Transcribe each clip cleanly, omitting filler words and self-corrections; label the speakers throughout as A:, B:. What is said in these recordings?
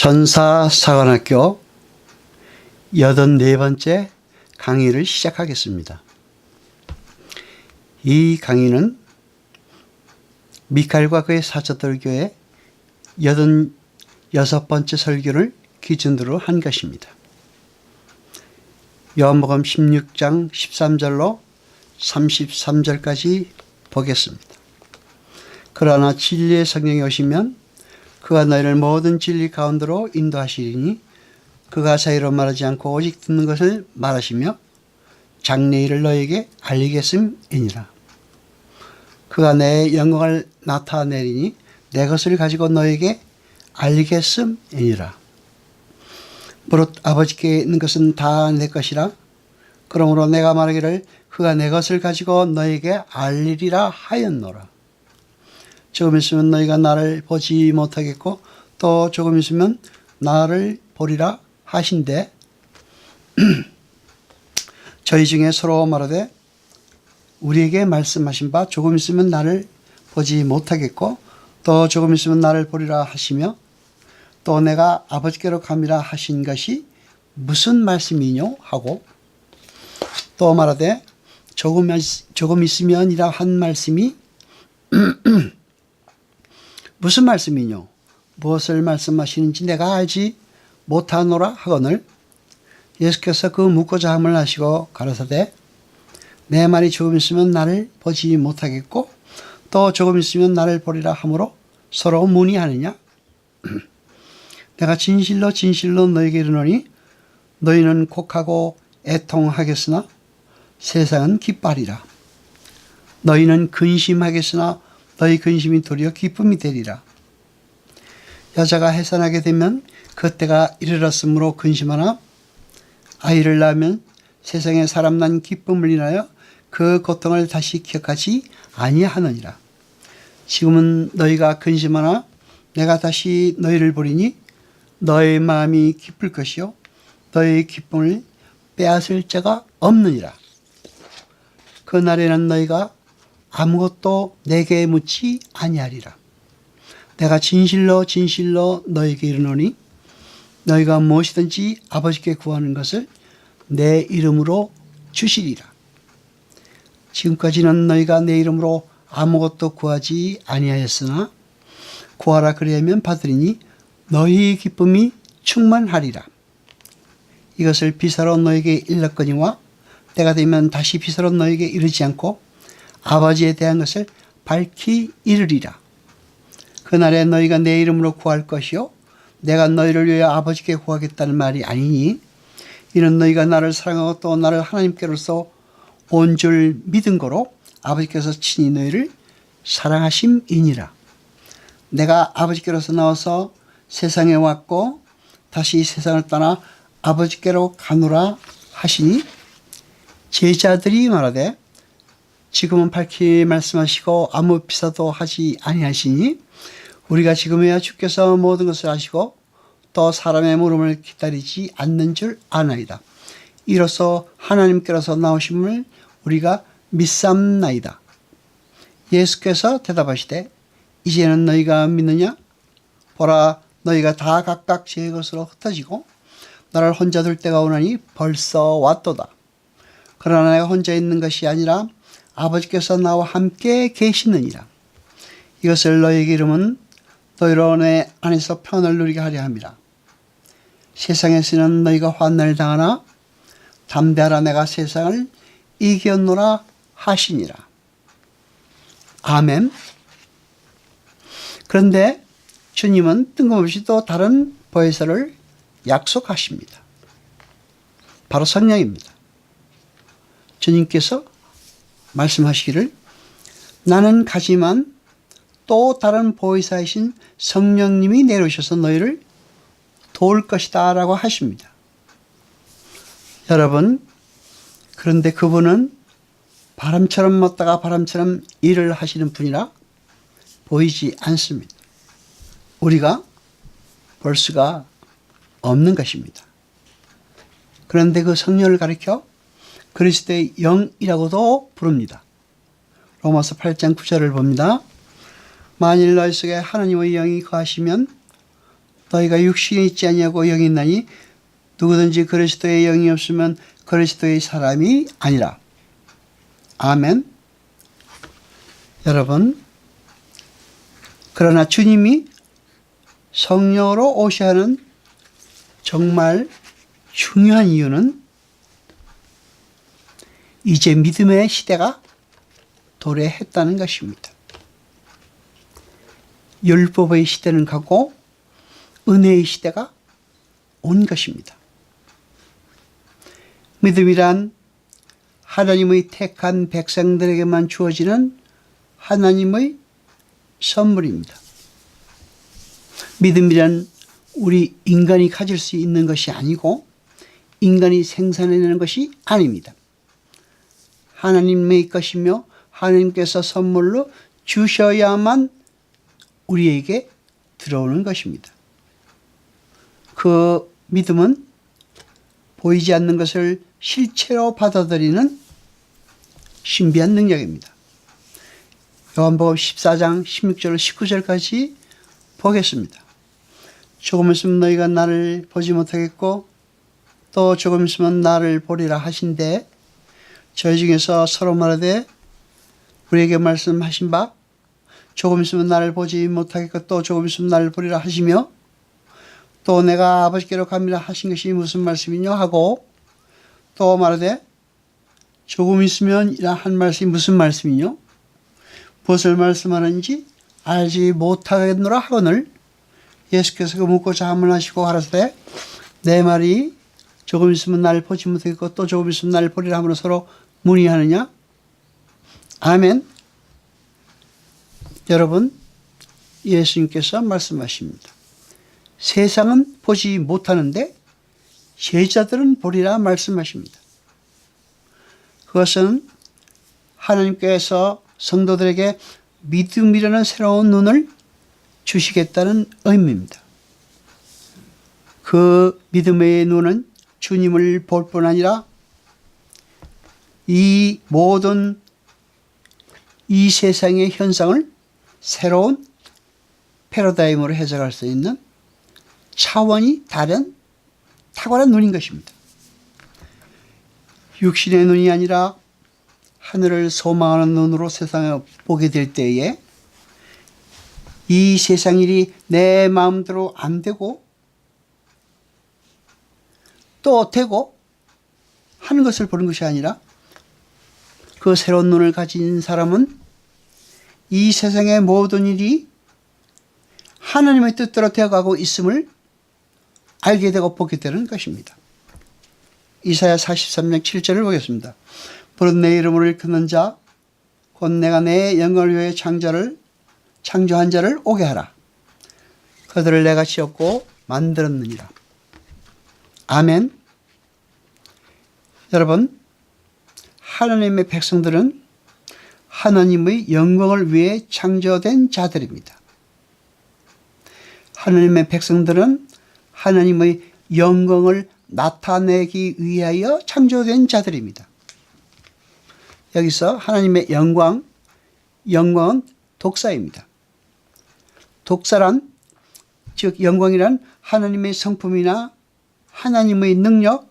A: 천사사관학교 84번째 강의를 시작하겠습니다. 이 강의는 미카엘과 그의 사도들교회 86번째 설교를 기준으로 한 것입니다. 요한복음 16장 13절로 33절까지 보겠습니다. 그러나 진리의 성령이 오시면 그가 너희를 모든 진리 가운데로 인도하시리니 그가 사이로 말하지 않고 오직 듣는 것을 말하시며 장래일을 너희에게 알리겠음이니라. 그가 내 영광을 나타내리니 내 것을 가지고 너희에게 알리겠음이니라. 무릇 아버지께 있는 것은 다 내 것이라. 그러므로 내가 말하기를 그가 내 것을 가지고 너희에게 알리리라 하였노라. 조금 있으면 너희가 나를 보지 못하겠고 또 조금 있으면 나를 보리라 하신대 저희 중에 서로 말하되 우리에게 말씀하신 바 조금 있으면 나를 보지 못하겠고 또 조금 있으면 나를 보리라 하시며 또 내가 아버지께로 감이라 하신 것이 무슨 말씀이뇨 하고 또 말하되 조금 있으면이라 한 말씀이 무슨 말씀이뇨? 무엇을 말씀하시는지 내가 알지 못하노라 하거늘 예수께서 그 묻고자 함을 하시고 가라사대 내 말이 조금 있으면 나를 보지 못하겠고 또 조금 있으면 나를 보리라 하므로 서로 문의하느냐? 내가 진실로 진실로 너희에게 이르노니 너희는 곡하고 애통하겠으나 세상은 기뻐하리라. 너희는 근심하겠으나 너희 근심이 도리어 기쁨이 되리라. 여자가 해산하게 되면 그때가 이르렀으므로 근심하나 아이를 낳으면 세상에 사람 난 기쁨을 인하여 그 고통을 다시 기억하지 아니하느니라. 지금은 너희가 근심하나 내가 다시 너희를 보리니 너희 마음이 기쁠 것이요 너희 기쁨을 빼앗을 자가 없느니라. 그날에는 너희가 아무것도 내게 묻지 아니하리라. 내가 진실로 진실로 너희에게 이르노니 너희가 무엇이든지 아버지께 구하는 것을 내 이름으로 주시리라. 지금까지는 너희가 내 이름으로 아무것도 구하지 아니하였으나 구하라 그리하면 받으리니 너희의 기쁨이 충만하리라. 이것을 비사로 너희에게 일렀거니와 때가 되면 다시 비사로 너희에게 이르지 않고 아버지에 대한 것을 밝히 이르리라. 그날에 너희가 내 이름으로 구할 것이요 내가 너희를 위하여 아버지께 구하겠다는 말이 아니니 이는 너희가 나를 사랑하고 또 나를 하나님께로서 온 줄 믿은 거로 아버지께서 친히 너희를 사랑하심이니라. 내가 아버지께로서 나와서 세상에 왔고 다시 세상을 떠나 아버지께로 가노라 하시니 제자들이 말하되 지금은 밝히 말씀하시고 아무 비사도 하지 아니하시니 우리가 지금에야 주께서 모든 것을 아시고 또 사람의 물음을 기다리지 않는 줄 아나이다. 이로써 하나님께로서 나오심을 우리가 믿삼나이다. 예수께서 대답하시되 이제는 너희가 믿느냐? 보라 너희가 다 각각 제 것으로 흩어지고 나를 혼자 둘 때가 오나니 벌써 왔도다. 그러나 내가 혼자 있는 것이 아니라 아버지께서 나와 함께 계시느니라. 이것을 너희에게 이름은 너희로 내 안에서 편을 누리게 하려 함이라. 세상에서는 너희가 환난을 당하나 담대하라 내가 세상을 이겼노라 하시니라. 아멘. 그런데 주님은 뜬금없이 또 다른 보혜사를 약속하십니다. 바로 성령입니다. 주님께서 말씀하시기를 나는 가지만 또 다른 보혜사이신 성령님이 내려오셔서 너희를 도울 것이다 라고 하십니다. 여러분 그런데 그분은 바람처럼 мот다가 바람처럼 일을 하시는 분이라 보이지 않습니다. 우리가 볼 수가 없는 것입니다. 그런데 그 성령을 가리켜 그리스도의 영이라고도 부릅니다. 로마서 8장 9절을 봅니다. 만일 너희 속에 하나님의 영이 거하시면 너희가 육신에 있지 아니하고 영이 있나니 누구든지 그리스도의 영이 없으면 그리스도의 사람이 아니라. 아멘. 여러분, 그러나 주님이 성령으로 오셔야 하는 정말 중요한 이유는 이제 믿음의 시대가 도래했다는 것입니다. 율법의 시대는 가고 은혜의 시대가 온 것입니다. 믿음이란 하나님의 택한 백성들에게만 주어지는 하나님의 선물입니다. 믿음이란 우리 인간이 가질 수 있는 것이 아니고 인간이 생산해내는 것이 아닙니다. 하나님의 것이며 하나님께서 선물로 주셔야만 우리에게 들어오는 것입니다. 그 믿음은 보이지 않는 것을 실체로 받아들이는 신비한 능력입니다. 요한복음 14장 16절 19절까지 보겠습니다. 조금 있으면 너희가 나를 보지 못하겠고 또 조금 있으면 나를 보리라 하신대 저희 중에서 서로 말하되 우리에게 말씀하신 바 조금 있으면 나를 보지 못하겠고 또 조금 있으면 나를 보리라 하시며 또 내가 아버지께로 갑니다 하신 것이 무슨 말씀이냐 하고 또 말하되 조금 있으면 한 말씀이 무슨 말씀이뇨? 무엇을 말씀하는지 알지 못하겠노라 하거늘 예수께서 그 묻고자 하문하시고 가라사대 내 말이 조금 있으면 나를 보지 못하겠고 또 조금 있으면 나를 보리라 하므로 서로 문의하느냐? 아멘. 여러분, 예수님께서 말씀하십니다. 세상은 보지 못하는데 제자들은 보리라 말씀하십니다. 그것은 하나님께서 성도들에게 믿음이라는 새로운 눈을 주시겠다는 의미입니다. 그 믿음의 눈은 주님을 볼 뿐 아니라 이 모든 이 세상의 현상을 새로운 패러다임으로 해석할 수 있는 차원이 다른 탁월한 눈인 것입니다. 육신의 눈이 아니라 하늘을 소망하는 눈으로 세상을 보게 될 때에 이 세상 일이 내 마음대로 안 되고 또 되고 하는 것을 보는 것이 아니라 그 새로운 눈을 가진 사람은 이 세상의 모든 일이 하나님의 뜻대로 되어가고 있음을 알게 되고 보게 되는 것입니다. 이사야 43장 7절을 보겠습니다. 부른 내 이름을 일컫는 자 곧 내가 내 영광을 위해 창조한 자를 오게 하라. 그들을 내가 지었고 만들었느니라. 아멘. 여러분, 하나님의 백성들은 하나님의 영광을 위해 창조된 자들입니다. 하나님의 백성들은 하나님의 영광을 나타내기 위하여 창조된 자들입니다. 여기서 하나님의 영광은 독사입니다. 독사란, 즉 영광이란 하나님의 성품이나 하나님의 능력,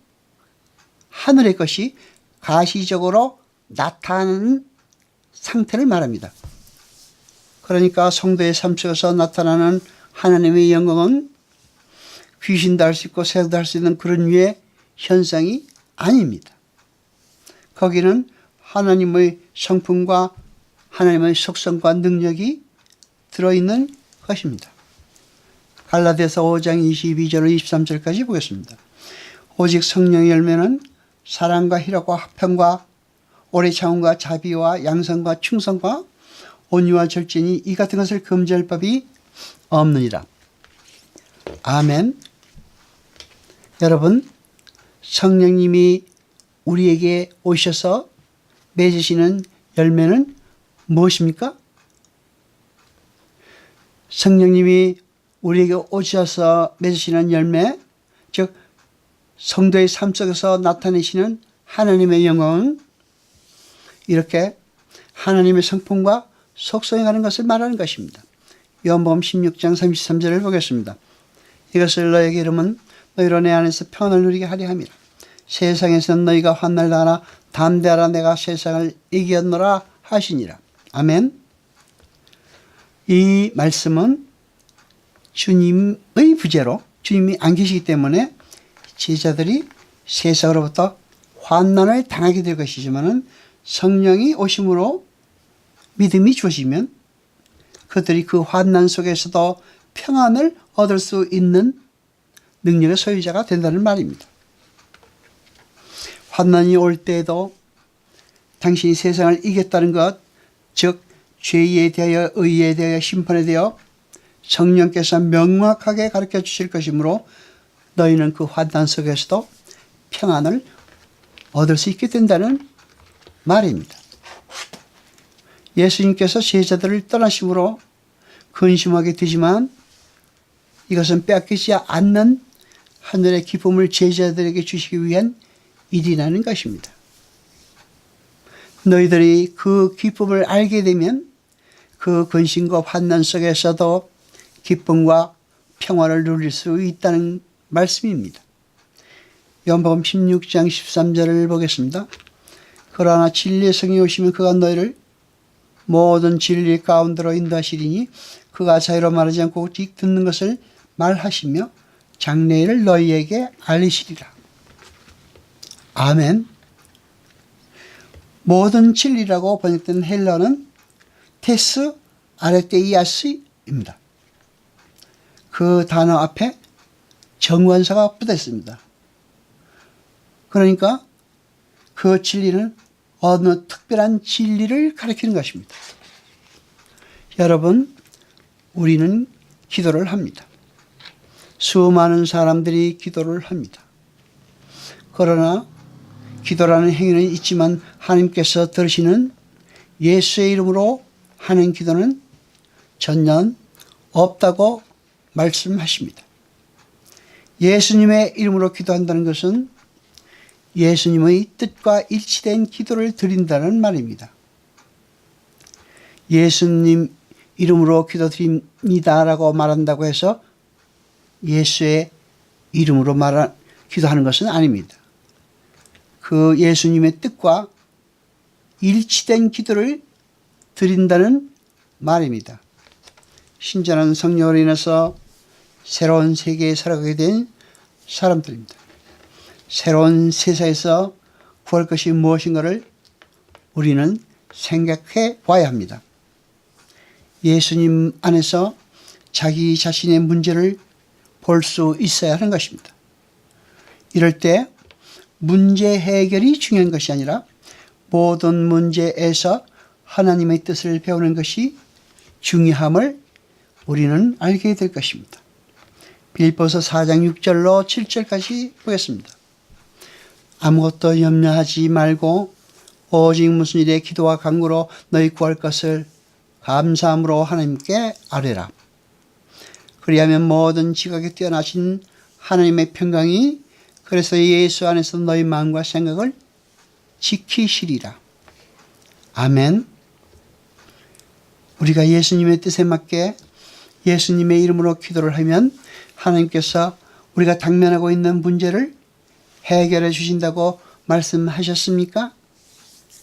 A: 하늘의 것이 가시적으로 나타나는 상태를 말합니다. 그러니까 성도의 삶 속에서 나타나는 하나님의 영광은 귀신도 할 수 있고 새도 할 수 있는 그런 류의 현상이 아닙니다. 거기는 하나님의 성품과 하나님의 속성과 능력이 들어있는 것입니다. 갈라디아서 5장 22절 23절까지 보겠습니다. 오직 성령의 열매는 사랑과 희락과 화평과 오래 참음과 자비와 양선과 충성과 온유와 절제니 이 같은 것을 금지할 법이 없느니라. 아멘. 여러분, 성령님이 우리에게 오셔서 맺으시는 열매는 무엇입니까? 성령님이 우리에게 오셔서 맺으시는 열매, 즉 성도의 삶 속에서 나타내시는 하나님의 영광은 이렇게 하나님의 성품과 속성에 가는 것을 말하는 것입니다. 요한복음 16장 33절을 보겠습니다. 이것을 너에게 이름은 너희로 내 안에서 평안을 누리게 하려 함이라. 세상에서는 너희가 환난을 당하나 담대하라 내가 세상을 이겼노라 하시니라. 아멘. 이 말씀은 주님의 부재로 주님이 안 계시기 때문에 제자들이 세상으로부터 환난을 당하게 될 것이지만은 성령이 오심으로 믿음이 주어지면 그들이 그 환난 속에서도 평안을 얻을 수 있는 능력의 소유자가 된다는 말입니다. 환난이 올 때에도 당신이 세상을 이겼다는 것, 즉 죄에 대하여 의에 대하여 심판에 대하여 성령께서 명확하게 가르쳐 주실 것이므로 너희는 그 환난 속에서도 평안을 얻을 수 있게 된다는 말입니다. 예수님께서 제자들을 떠나심으로 근심하게 되지만 이것은 빼앗기지 않는 하늘의 기쁨을 제자들에게 주시기 위한 일이라는 것입니다. 너희들이 그 기쁨을 알게 되면 그 근심과 환난 속에서도 기쁨과 평화를 누릴 수 있다는 말씀입니다. 요한복음 16장 13절을 보겠습니다. 그러나 진리의 성령이 오시면 그가 너희를 모든 진리 가운데로 인도하시리니 그가 자유로 말하지 않고 오직 듣는 것을 말하시며 장래일을 너희에게 알리시리라. 아멘. 모든 진리라고 번역된 헬라어는 테스 아레테이아스입니다. 그 단어 앞에 정관사가 붙어 있습니다. 그러니까 그 진리는 어느 특별한 진리를 가리키는 것입니다. 여러분, 우리는 기도를 합니다. 수많은 사람들이 기도를 합니다. 그러나 기도라는 행위는 있지만 하나님께서 들으시는 예수의 이름으로 하는 기도는 전혀 없다고 말씀하십니다. 예수님의 이름으로 기도한다는 것은 예수님의 뜻과 일치된 기도를 드린다는 말입니다. 예수님 이름으로 기도드립니다라고 말한다고 해서 예수의 이름으로 기도하는 것은 아닙니다. 그 예수님의 뜻과 일치된 기도를 드린다는 말입니다. 신전한 성령으로 인해서 새로운 세계에 살아가게 된 사람들입니다. 새로운 세상에서 구할 것이 무엇인가를 우리는 생각해 봐야 합니다. 예수님 안에서 자기 자신의 문제를 볼 수 있어야 하는 것입니다. 이럴 때 문제 해결이 중요한 것이 아니라 모든 문제에서 하나님의 뜻을 배우는 것이 중요함을 우리는 알게 될 것입니다. 빌립보서 4장 6절로 7절까지 보겠습니다. 아무것도 염려하지 말고 오직 무슨 일에 기도와 간구로 너희 구할 것을 감사함으로 하나님께 아뢰라. 그리하면 모든 지각에 뛰어나신 하나님의 평강이 그래서 예수 안에서 너희 마음과 생각을 지키시리라. 아멘. 우리가 예수님의 뜻에 맞게 예수님의 이름으로 기도를 하면 하나님께서 우리가 당면하고 있는 문제를 해결해 주신다고 말씀하셨습니까?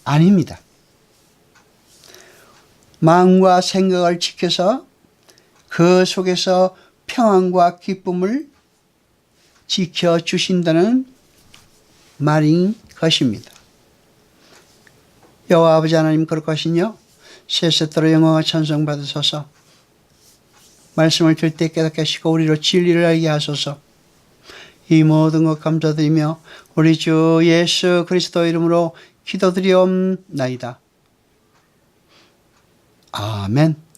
A: 아닙니다. 마음과 생각을 지켜서 그 속에서 평안과 기쁨을 지켜주신다는 말인 것입니다. 여호와 아버지 하나님 거룩하시뇨 세세토록 영광과 찬송 받으소서. 말씀을 들 때 깨닫게 하시고 우리로 진리를 알게 하소서. 이 모든 것 감사드리며 우리 주 예수 그리스도 이름으로 기도드리옵나이다. 아멘.